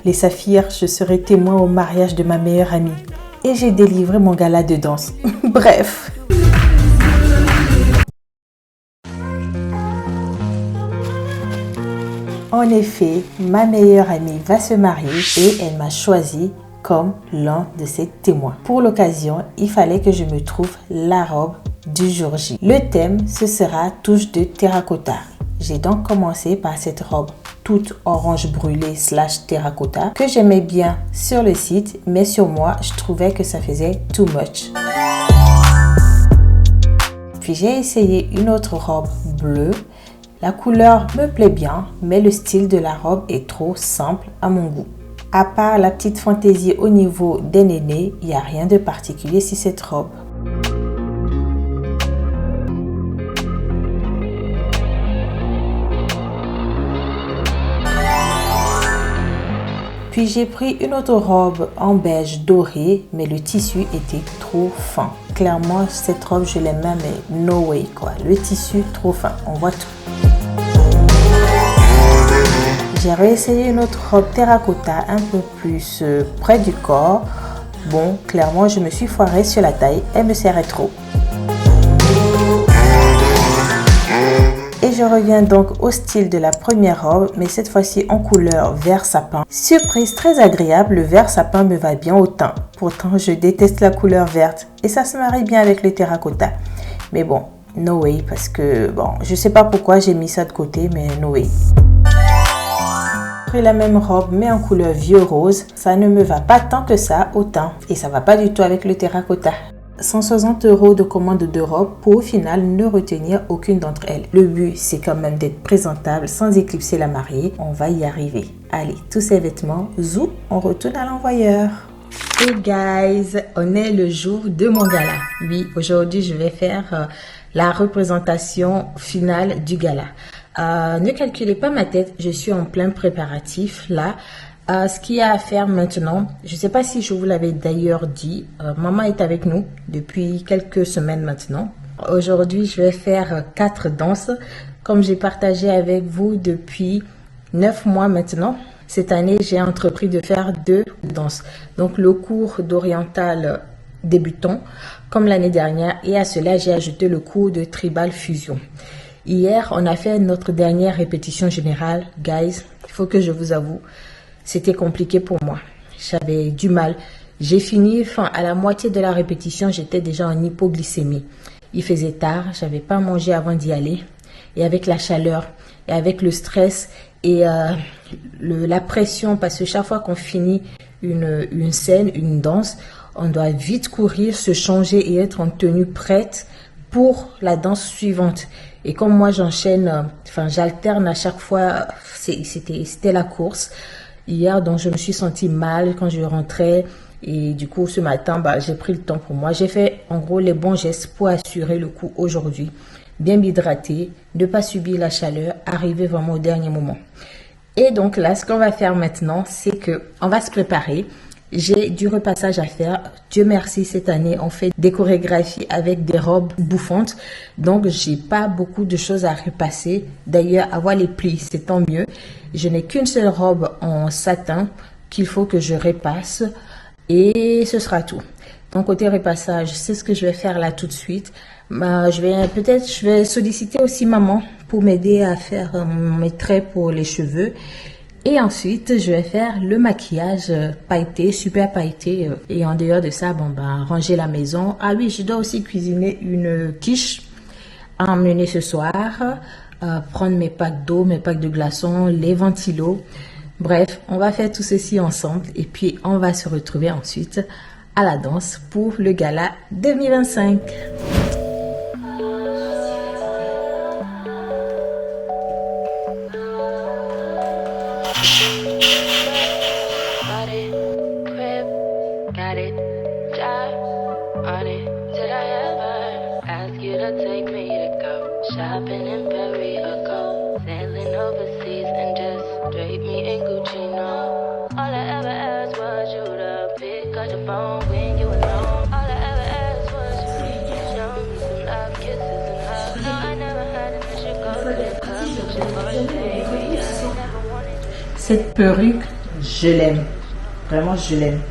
les saphirs, je serai témoin au mariage de ma meilleure amie. Et j'ai délivré mon gala de danse. Bref. En effet, ma meilleure amie va se marier et elle m'a choisi comme l'un de ses témoins. Pour l'occasion, il fallait que je me trouve la robe du jour J. Le thème, ce sera touche de terracotta. J'ai donc commencé par cette robe toute orange brûlée / terracotta que j'aimais bien sur le site, mais sur moi, je trouvais que ça faisait too much. Puis j'ai essayé une autre robe bleue. La couleur me plaît bien, mais le style de la robe est trop simple à mon goût. À part la petite fantaisie au niveau des nénés, il n'y a rien de particulier sur cette robe. Puis j'ai pris une autre robe en beige doré, mais le tissu était trop fin. Clairement, cette robe, je l'aime, mais no way quoi. Le tissu, trop fin, on voit tout. J'ai réessayé une autre robe terracotta un peu plus près du corps. Bon, clairement, je me suis foirée sur la taille, elle me serrait trop. Et je reviens donc au style de la première robe, mais cette fois-ci en couleur vert sapin. Surprise très agréable, le vert sapin me va bien au teint. Pourtant, je déteste la couleur verte et ça se marie bien avec le terracotta. Mais bon, no way, parce que bon, je sais pas pourquoi j'ai mis ça de côté, mais no way. J'ai pris la même robe mais en couleur vieux rose, ça ne me va pas tant que ça au teint et ça va pas du tout avec le terracotta. 160 € de commande de robe pour au final ne retenir aucune d'entre elles. Le but c'est quand même d'être présentable sans éclipser la mariée, on va y arriver. Allez, tous ces vêtements, zou, on retourne à l'envoyeur. Hey guys, on est le jour de mon gala. Oui, aujourd'hui je vais faire la représentation finale du gala. Ne calculez pas ma tête, je suis en plein préparatif là. Ce qu'il y a à faire maintenant, je ne sais pas si je vous l'avais d'ailleurs dit, maman est avec nous depuis quelques semaines maintenant. Aujourd'hui, je vais faire 4 danses, comme j'ai partagé avec vous depuis 9 mois maintenant. Cette année, j'ai entrepris de faire 2 danses. Donc, le cours d'oriental débutant, comme l'année dernière, et à cela, j'ai ajouté le cours de tribal fusion. Hier, on a fait notre dernière répétition générale. Guys, il faut que je vous avoue, c'était compliqué pour moi. J'avais du mal. J'ai fini, à la moitié de la répétition, j'étais déjà en hypoglycémie. Il faisait tard, j'avais pas mangé avant d'y aller. Et avec la chaleur, et avec le stress, et la pression, parce que chaque fois qu'on finit une scène, une danse, on doit vite courir, se changer et être en tenue prête pour la danse suivante. Et comme moi, j'enchaîne, j'alterne à chaque fois, c'était la course. Hier, donc, je me suis sentie mal quand je rentrais et du coup, ce matin, j'ai pris le temps pour moi. J'ai fait, en gros, les bons gestes pour assurer le coup aujourd'hui. Bien m'hydrater, ne pas subir la chaleur, arriver vraiment au dernier moment. Et donc là, ce qu'on va faire maintenant, c'est que on va se préparer. J'ai du repassage à faire. Dieu merci, cette année, on fait des chorégraphies avec des robes bouffantes. Donc, j'ai pas beaucoup de choses à repasser. D'ailleurs, avoir les plis, c'est tant mieux. Je n'ai qu'une seule robe en satin qu'il faut que je repasse. Et ce sera tout. Donc, côté repassage, c'est ce que je vais faire là tout de suite. Je vais solliciter aussi maman pour m'aider à faire mes traits pour les cheveux. Et ensuite, je vais faire le maquillage pailleté, super pailleté. Et en dehors de ça, ranger la maison. Ah oui, je dois aussi cuisiner une quiche à emmener ce soir. Prendre mes packs d'eau, mes packs de glaçons, les ventilos. Bref, on va faire tout ceci ensemble. Et puis, on va se retrouver ensuite à la danse pour le gala 2025. Cette perruque, je l'aime. Vraiment, je l'aime.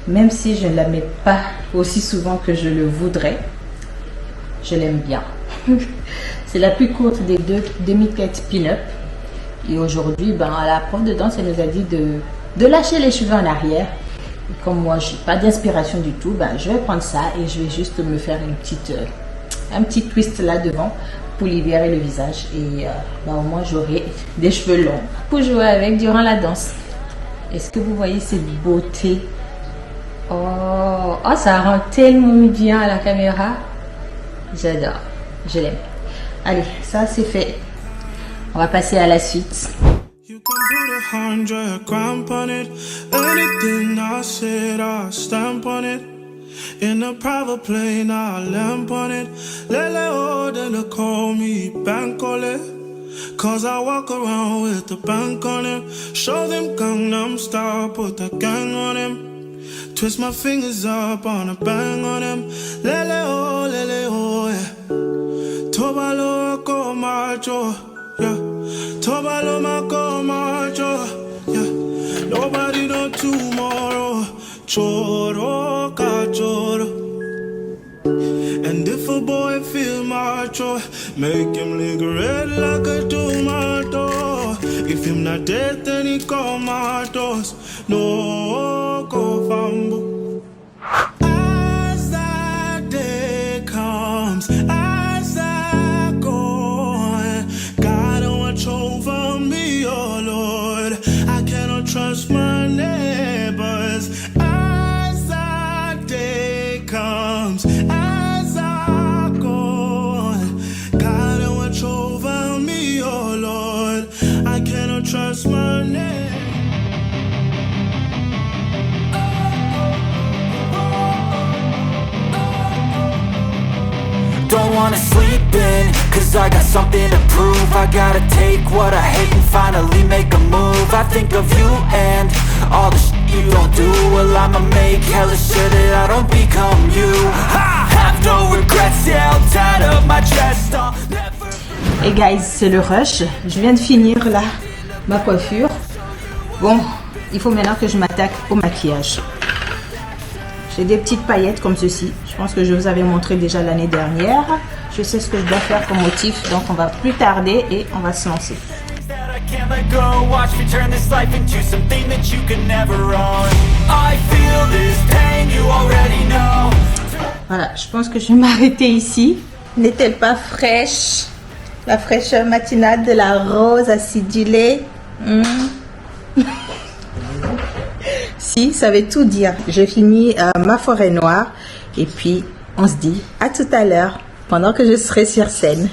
Même si je ne la mets pas aussi souvent que je le voudrais, je l'aime bien. C'est la plus courte des deux demi-têtes pin-up. Et aujourd'hui, ben, à la prof de danse, elle nous a dit de lâcher les cheveux en arrière. Et comme moi, je n'ai pas d'inspiration du tout, ben, je vais prendre ça et je vais juste me faire un petit twist là devant pour libérer le visage. Et ben, au moins, j'aurai des cheveux longs pour jouer avec durant la danse. Est-ce que vous voyez cette beauté? Oh, ça rend tellement bien à la caméra. J'adore, je l'aime. Allez, ça c'est fait. On va passer à la suite. You can put 100 grand on it. Anything I said, I stamp on it. In a private plane, I lamp on it. Lele oh, then they call me Bankole. Cause I walk around with the bank on him. Show them Gangnam Style, put the gang on him. Twist my fingers up on a bang on him. Lele oh, yeah. Tobalo ko macho, yeah. Tobalo mako macho, yeah. Nobody know tomorrow. Choro ka choro. And if a boy feel macho, make him lick red like a tomato. If him not dead, then he comatose. No go fambo. As that day comes, as I go, God watch over me, oh Lord. I cannot trust my neighbors. As that day comes, as I go, God watch over me, oh Lord. I cannot trust my neighbors. Don't wanna sleep in, cause I got something to prove. I gotta take what I hate and finally make a move. I think of you and all the shit you don't do. Well, I'ma make hella sure that I don't become you. I have no regrets, yeah, I'll tie up my chest. I'll never... Et guys, c'est le rush. Je viens de finir là ma coiffure. Bon, il faut maintenant que je m'attaque au maquillage. J'ai des petites paillettes comme ceci. Je pense que je vous avais montré déjà l'année dernière. Je sais ce que je dois faire comme motif. Donc on va plus tarder et on va se lancer. Voilà, je pense que je vais m'arrêter ici. N'est-elle pas fraîche? La fraîcheur matinale de la rose acidulée. Si, ça veut tout dire. Je finis ma forêt noire et puis on se dit à tout à l'heure pendant que je serai sur scène.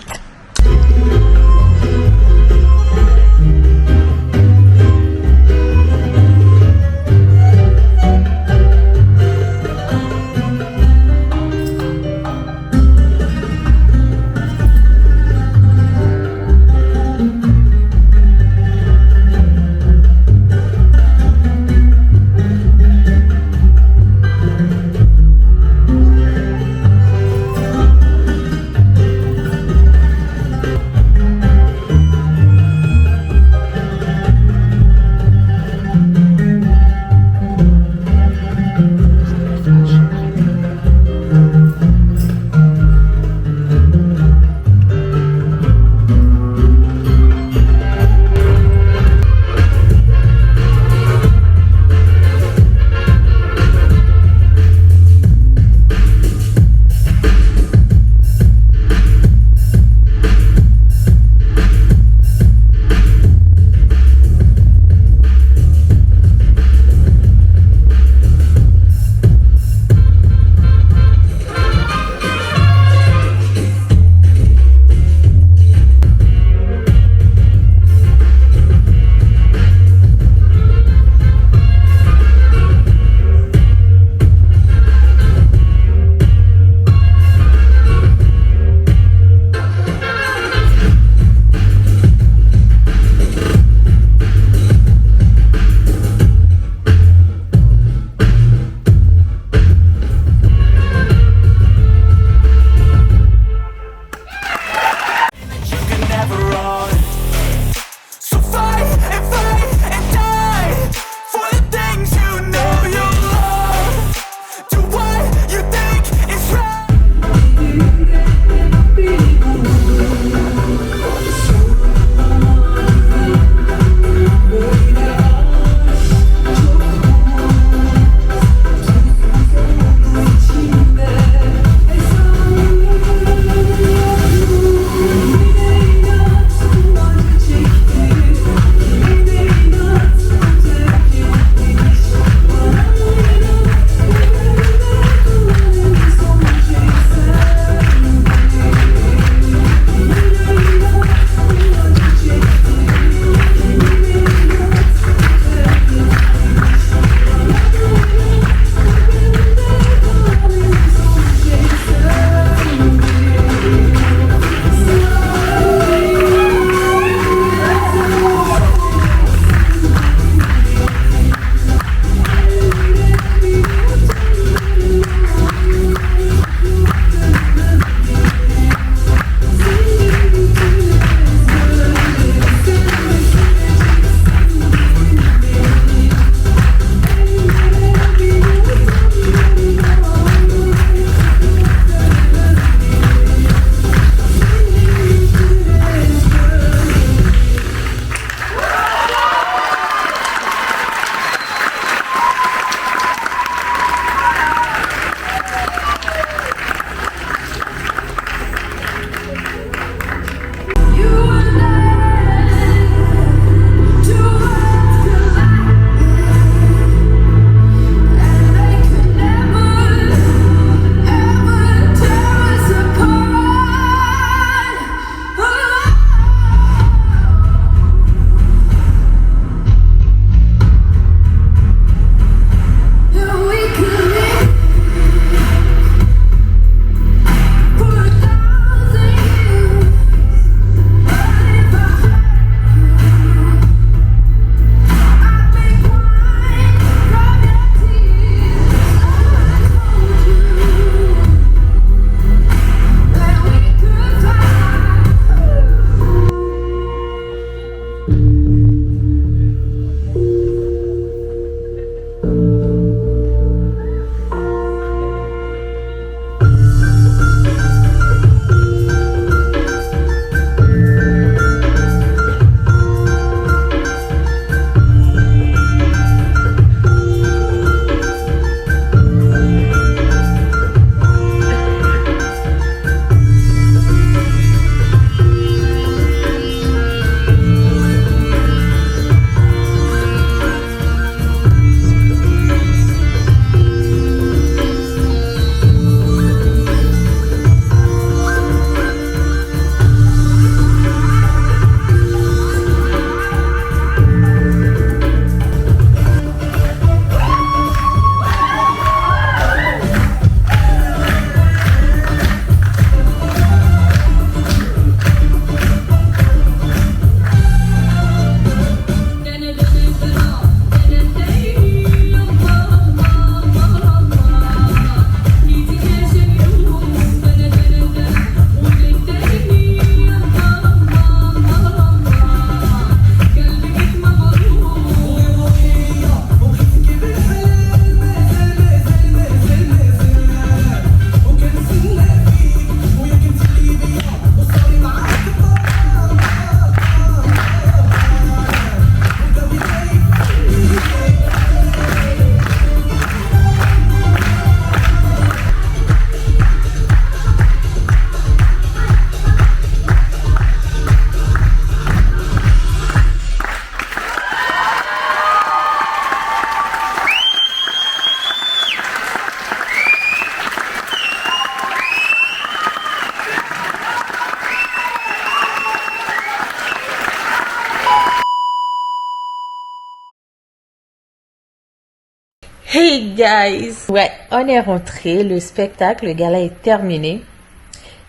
Hey guys! Ouais, on est rentré, le spectacle, le gala est terminé.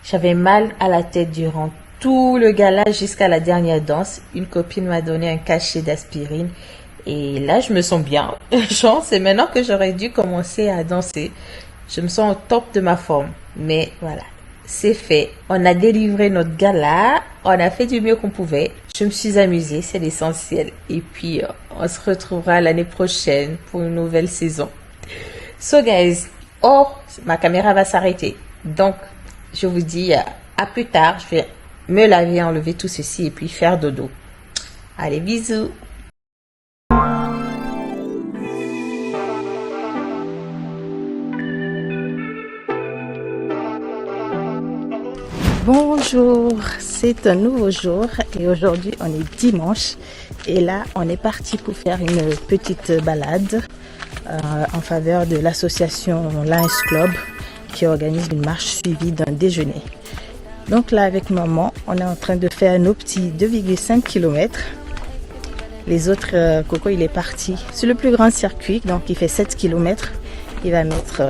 J'avais mal à la tête durant tout le gala jusqu'à la dernière danse. Une copine m'a donné un cachet d'aspirine et là je me sens bien. Genre, c'est maintenant que j'aurais dû commencer à danser. Je me sens au top de ma forme. Mais voilà, c'est fait. On a délivré notre gala, on a fait du mieux qu'on pouvait. Je me suis amusée, c'est l'essentiel. Et puis, on se retrouvera l'année prochaine pour une nouvelle saison. So guys, ma caméra va s'arrêter. Donc, je vous dis à plus tard. Je vais me laver, enlever tout ceci et puis faire dodo. Allez, bisous. Bonjour, c'est un nouveau jour et aujourd'hui on est dimanche et là on est parti pour faire une petite balade en faveur de l'association Lions Club qui organise une marche suivie d'un déjeuner. Donc là avec maman on est en train de faire nos petits 2,5 km. Les autres, Coco il est parti sur le plus grand circuit donc il fait 7 km. Il va mettre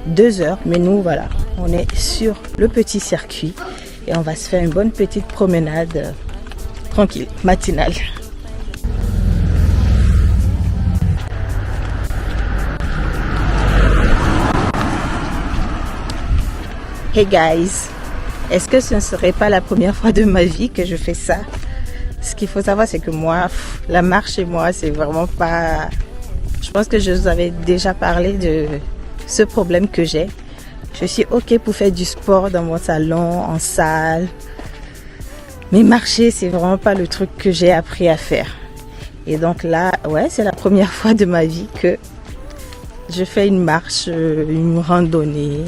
2 heures, mais nous voilà, on est sur le petit circuit et on va se faire une bonne petite promenade tranquille, matinale. Hey guys, est-ce que ce ne serait pas la première fois de ma vie que je fais ça? Ce qu'il faut savoir, c'est que moi, la marche chez moi, c'est vraiment pas... Je pense que je vous avais déjà parlé de ce problème que j'ai. Je suis ok pour faire du sport dans mon salon, en salle. Mais marcher, c'est vraiment pas le truc que j'ai appris à faire. Et donc là, ouais, c'est la première fois de ma vie que je fais une marche, une randonnée,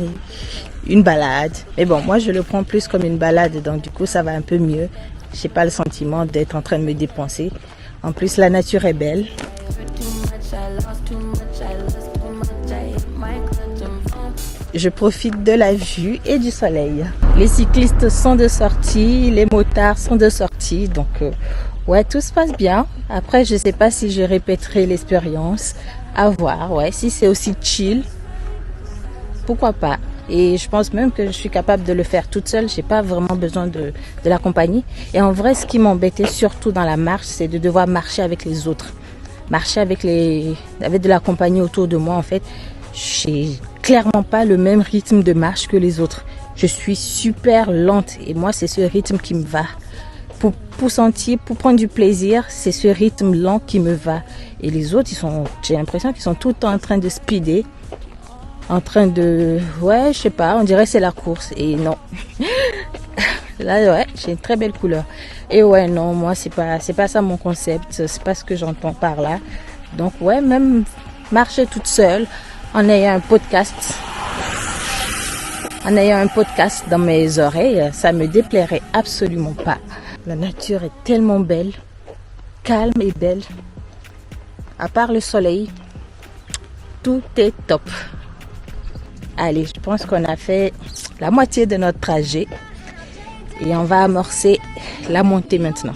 une balade. Mais bon, moi je le prends plus comme une balade, donc du coup ça va un peu mieux. J'ai pas le sentiment d'être en train de me dépenser. En plus, la nature est belle. Je profite de la vue et du soleil. Les cyclistes sont de sortie, les motards sont de sortie, donc ouais, tout se passe bien. Après, je sais pas si je répéterai l'expérience, à voir. Ouais, si c'est aussi chill, pourquoi pas. Et je pense même que je suis capable de le faire toute seule. J'ai pas vraiment besoin de la compagnie. Et en vrai, ce qui m'embêtait surtout dans la marche, c'est de devoir marcher avec les autres. Marcher avec de la compagnie autour de moi, en fait. J'ai clairement pas le même rythme de marche que les autres. Je suis super lente et moi, c'est ce rythme qui me va. Pour sentir, pour prendre du plaisir, c'est ce rythme lent qui me va. Et les autres, j'ai l'impression qu'ils sont tout le temps en train de speeder. En train de... Ouais, je sais pas, on dirait que c'est la course. Et non. Là, ouais, j'ai une très belle couleur. Et ouais, non, moi, c'est pas ça mon concept. C'est pas ce que j'entends par là. Donc, ouais, même marcher toute seule, en ayant un podcast dans mes oreilles, ça me déplairait absolument pas. La nature est tellement belle, calme et belle. À part le soleil, tout est top. Allez, je pense qu'on a fait la moitié de notre trajet et on va amorcer la montée maintenant.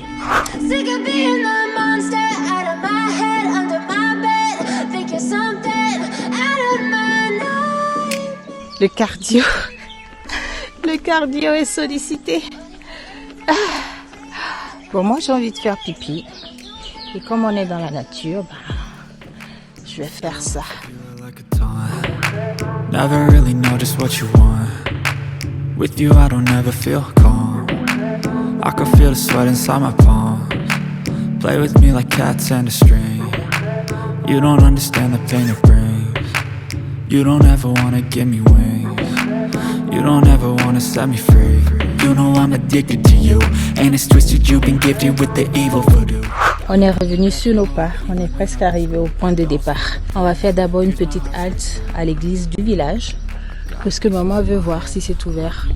Le cardio est sollicité. Bon, moi j'ai envie de faire pipi. Et comme on est dans la nature, je vais faire ça. Never really know just what you want. With you I don't ever feel calm. I can feel the sweat inside my palms. Play with me like cats and a string. You don't understand the pain it brings. You don't ever wanna give me wings. You don't ever wanna set me free. You know I'm addicted to you. And it's twisted, you've been gifted with the evil voodoo. On est revenu sur nos pas, on est presque arrivé au point de départ. On va faire d'abord une petite halte à l'église du village parce que maman veut voir si c'est ouvert.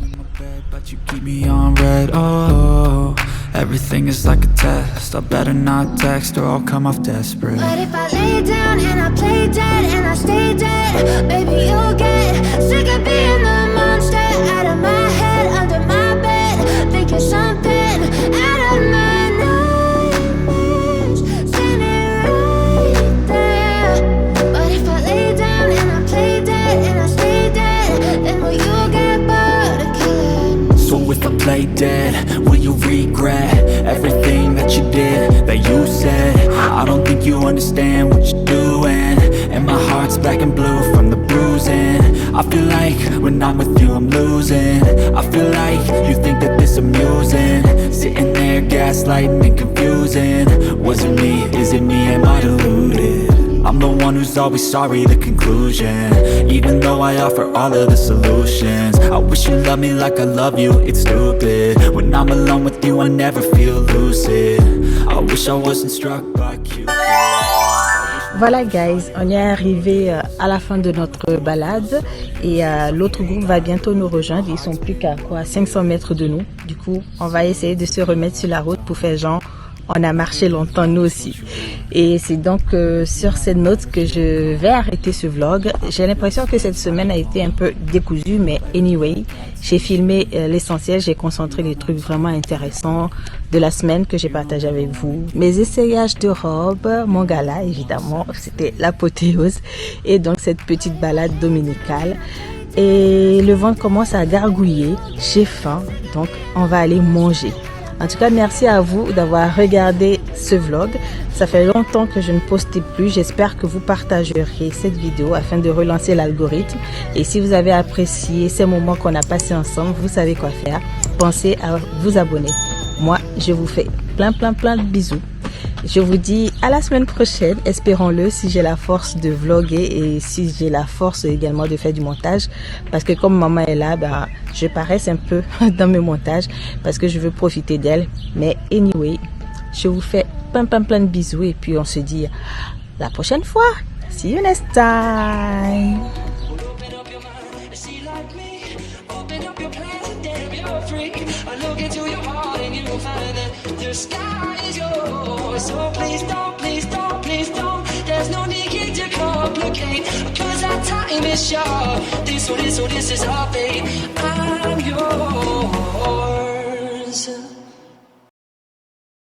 Everything is like a test. I better not text or I'll come off desperate. But if I lay down and I play dead and I stay dead, baby you'll get sick of being the monster out of my head, under my bed, thinking something out of my nightmares, standing right there. But if I lay I feel like when I'm with you I'm losing. I feel like you think that this amusing. Sitting there gaslighting and confusing. Was it me? Is it me? Am I deluded? I'm the one who's always sorry, the conclusion. Even though I offer all of the solutions. I wish you loved me like I love you, it's stupid. When I'm alone with you I never feel lucid. I wish I wasn't struck by Cupid. Voilà guys, on est arrivé à la fin de notre balade et l'autre groupe va bientôt nous rejoindre. Ils sont plus qu'à 500 mètres de nous. Du coup, on va essayer de se remettre sur la route pour faire genre on a marché longtemps nous aussi. Et c'est donc sur cette note que je vais arrêter ce vlog. J'ai l'impression que cette semaine a été un peu décousue, mais anyway, j'ai filmé l'essentiel, j'ai concentré les trucs vraiment intéressants de la semaine que j'ai partagé avec vous. Mes essayages de robes, mon gala évidemment, c'était l'apothéose. Et donc cette petite balade dominicale. Et le ventre commence à gargouiller, j'ai faim, donc on va aller manger. En tout cas, merci à vous d'avoir regardé ce vlog. Ça fait longtemps que je ne postais plus. J'espère que vous partagerez cette vidéo afin de relancer l'algorithme. Et si vous avez apprécié ces moments qu'on a passés ensemble, vous savez quoi faire. Pensez à vous abonner. Moi, je vous fais plein de bisous. Je vous dis à la semaine prochaine, espérons-le, si j'ai la force de vlogger et si j'ai la force également de faire du montage. Parce que comme maman est là, je paresse un peu dans mes montages parce que je veux profiter d'elle. Mais anyway, je vous fais plein de bisous et puis on se dit la prochaine fois. See you next time. So please don't, there's no need to complicate, cause our time is short. This is our fate. I'm yours.